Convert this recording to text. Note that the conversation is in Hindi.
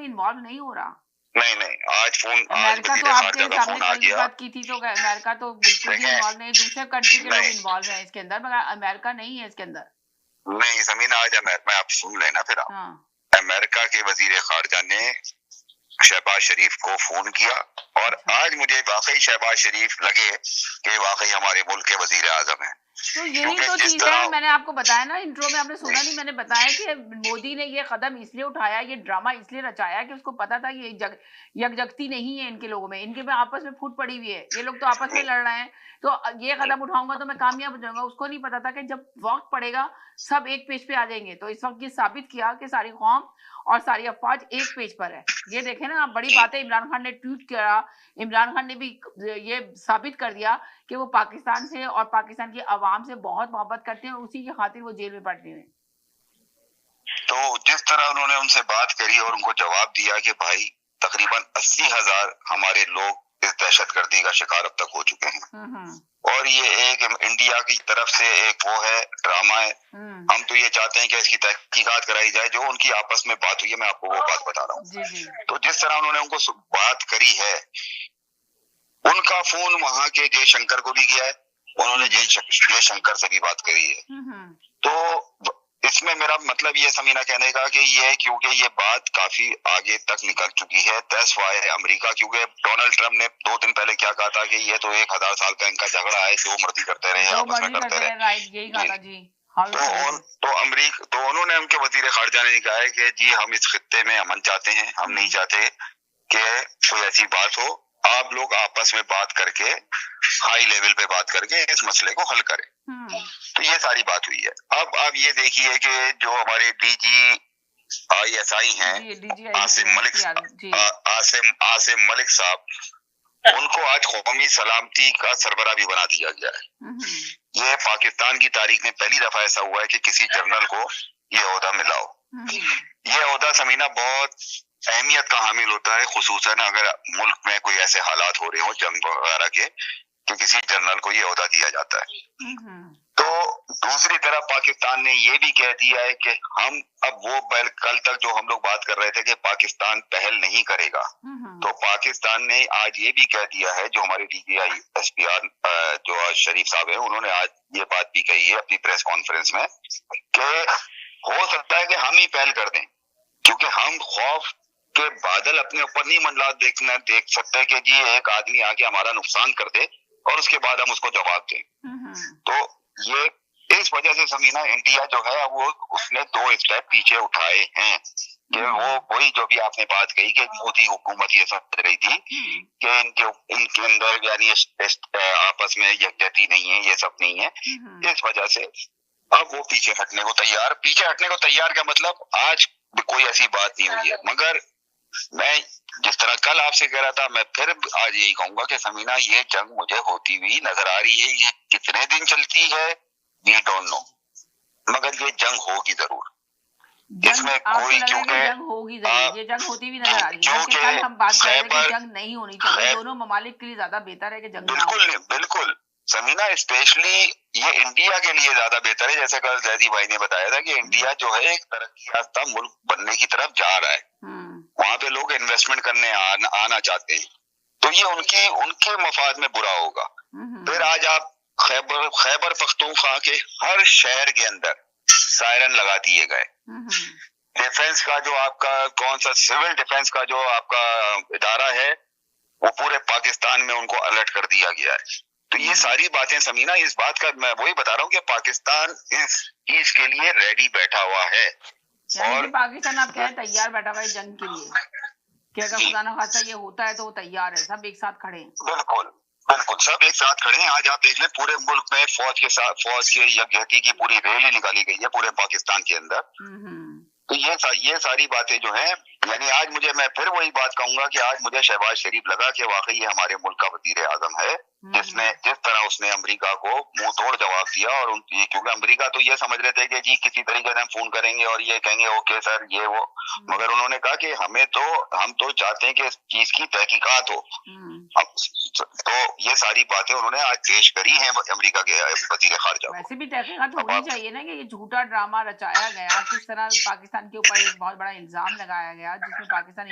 इन्वॉल्व नहीं हो रहा। नहीं नहीं, आज अमेरिका तो वजीर आपके खारजा का सामने फोन आ कल भी गया। बात की थी, तो अमेरिका तो बिल्कुल भी देखें, इन्वॉल्व नहीं है, दूसरे कंट्री के लोग नहीं इन्वॉल्व हैं इसके अंदर, मगर अमेरिका नहीं है इसके अंदर। नहीं समीना, आज मैं आप सुन लेना फिर आप। हाँ। अमेरिका के वजीर खारजा ने शहबाज शरीफ को फोन किया, और अच्छा। आज मुझे वाकई शहबाज शरीफ लगे कि वाकई हमारे मुल्क के वजीर आजम है। तो यही क्योंकि तो जिस चीज है, तरह मैंने आपको बताया ना इंट्रो में, आपने सुना नहीं, मैंने बताया कि मोदी ने ये कदम इसलिए उठाया, ये ड्रामा इसलिए रचाया कि उसको पता था ये यकजहती नहीं है इनके लोगों में, इनके में आपस में फूट पड़ी हुई है, ये लोग तो आपस में लड़ रहे हैं, तो ये कदम उठाऊंगा तो मैं कामयाब हो जाऊंगा। उसको नहीं पता था कि जब वक्त पड़ेगा सब एक पेज पे आ जाएंगे। तो इस वक्त ये साबित किया कि सारी कौम और सारी अफवाज एक पेज पर है। ये देखे ना आप, बड़ी बातें इमरान खान ने ट्वीट किया, इमरान खान ने भी ये साबित कर दिया कि वो पाकिस्तान से और पाकिस्तान की आवाम से बहुत मोहब्बत करते हैं, उसी की खातिर वो जेल में पड़ते हैं। तो जिस तरह उन्होंने उनसे बात करी और उनको जवाब दिया कि भाई तकरीबन 80,000 हमारे लोग इस दहशतगर्दी का शिकार अब तक हो चुके हैं, और ये एक इंडिया की तरफ से एक वो है, ड्रामा है। हम तो ये चाहते हैं कि इसकी तहकीकात कराई जाए। जो उनकी आपस में बात हुई है, मैं आपको वो बात बता रहा हूँ। तो जिस तरह उन्होंने उनको बात करी है, उनका फोन वहां के जयशंकर को भी गया है, उन्होंने जयशंकर से भी बात करी है। तो इसमें मेरा मतलब ये समीना कहने का कि ये, क्योंकि ये बात काफी आगे तक निकल चुकी है, दैट्स व्हाई अमेरिका, क्योंकि डोनाल्ड ट्रम्प ने 2 दिन पहले क्या कहा था कि ये तो 1000 साल का इनका झगड़ा है, जो मर्जी करते रहे, आपस में करते रहे, राइट, यही कहा था जी। तो उन्होंने उनके वजीर खारजा ने कहा है कि जी हम इस खित्ते में अमन चाहते हैं, हम नहीं चाहते कि कोई ऐसी बात हो, आप लोग आपस में बात करके हाई लेवल पे बात करके इस मसले को हल करें। तो ये सारी बात हुई है। अब आप ये देखिए कि जो हमारे DGISI हैं, आसिम मलिक साहब, उनको आज कौमी सलामती का सरबरा भी बना दिया गया है। ये पाकिस्तान की तारीख में पहली दफा ऐसा हुआ है कि किसी जनरल को ये ओहदा मिला हो। ये ओहदा समीना बहुत अहमियत का हामिल होता है, खुसूसन अगर मुल्क में कोई ऐसे हालात हो रहे हो जंग वगैरह के, कि किसी जनरल को ये ओहदा दिया जाता है। तो दूसरी तरफ पाकिस्तान ने ये भी कह दिया है कि हम अब वो कल तक जो हम लोग बात कर रहे थे कि पाकिस्तान पहल नहीं करेगा, तो पाकिस्तान ने आज ये भी कह दिया है, जो हमारे DGI SPR जो आज शरीफ साहब है, उन्होंने आज ये बात भी कही है अपनी प्रेस कॉन्फ्रेंस में कि हो सकता है कि हम ही पहल कर दें, क्योंकि हम खौफ के बादल अपने ऊपर नहीं देख सकते कि जी एक आदमी आके हमारा नुकसान कर दे और उसके बाद हम उसको जवाब दें। तो ये इस वजह से समीना इंडिया जो है वो उसने 2 स्टेप पीछे उठाए हैं, कि वो वही जो भी आपने बात कही कि मोदी हुकूमत ये समझ रही थी कि इनके अंदर यानी आपस में यकजहती नहीं है, ये सब नहीं है, इस वजह से अब वो पीछे हटने को तैयार का मतलब आज कोई ऐसी बात नहीं हुई है। मगर मैं जिस तरह कल आपसे कह रहा था, मैं फिर आज यही कहूंगा कि समीना ये जंग मुझे होती हुई नजर आ रही है। ये कितने दिन चलती है वी डोंट नो, मगर ये जंग होगी जरूर। इसमें कोई, क्योंकि जंग होगी जरूर, ये जंग होती हुई नजर आ रही है, क्योंकि कल हम बात कर रहे थे कि जंग नहीं होनी चाहिए, दोनों ममालिक के लिए ज्यादा बेहतर है कि जंग ना हो। बिल्कुल समीना, स्पेशली ये इंडिया के लिए ज्यादा बेहतर है। जैसे कल जैदी भाई ने बताया था कि इंडिया जो है एक तरक्की याफ्ता मुल्क बनने की तरफ जा रहा है, वहां पे लोग इन्वेस्टमेंट करने आना चाहते हैं, तो ये उनके मफाद में बुरा होगा। फिर आज आप खैबर पख्तूनख्वा के हर शहर के अंदर सायरन लगा दिए गए। डिफेंस का जो आपका कौन सा सिविल डिफेंस का जो आपका इदारा है, वो पूरे पाकिस्तान में उनको अलर्ट कर दिया गया है। तो ये सारी बातें समीना, इस बात का मैं वही बता रहा हूँ कि पाकिस्तान इस चीज के लिए रेडी बैठा हुआ है, और पाकिस्तान आप कह रहे हैं तैयार बैठा हुआ है जंग के लिए, कि अगर खुदा न खास्ता ये होता है तो वो तैयार है, सब एक साथ खड़े हैं। बिल्कुल सब एक साथ खड़े हैं। आज आप देख लें पूरे मुल्क में फौज के यकजहती की पूरी रैली निकाली गई है पूरे पाकिस्तान के अंदर। तो ये सारी बातें जो हैं, यानी आज मैं फिर वही बात कहूंगा कि आज मुझे शहबाज शरीफ लगा कि वाकई ये हमारे मुल्क का वजीर आजम है, जिस तरह उसने अमेरिका को मुंह तोड़ जवाब दिया। और क्योंकि अमेरिका तो ये समझ रहे थे कि जी किसी तरीके से हम फोन करेंगे और ये कहेंगे ओके सर ये वो, मगर उन्होंने कहा कि हम तो चाहते हैं कि इस चीज की तहकीकात हो। तो ये सारी बातें उन्होंने आज पेश करी हैं अमेरिका के वजीर खारजा। वैसे भी तहकीकात होनी चाहिए ना कि ये झूठा ड्रामा रचाया गया, किस तरह पाकिस्तान के ऊपर एक बहुत बड़ा इल्जाम लगाया गया जिसमें पाकिस्तान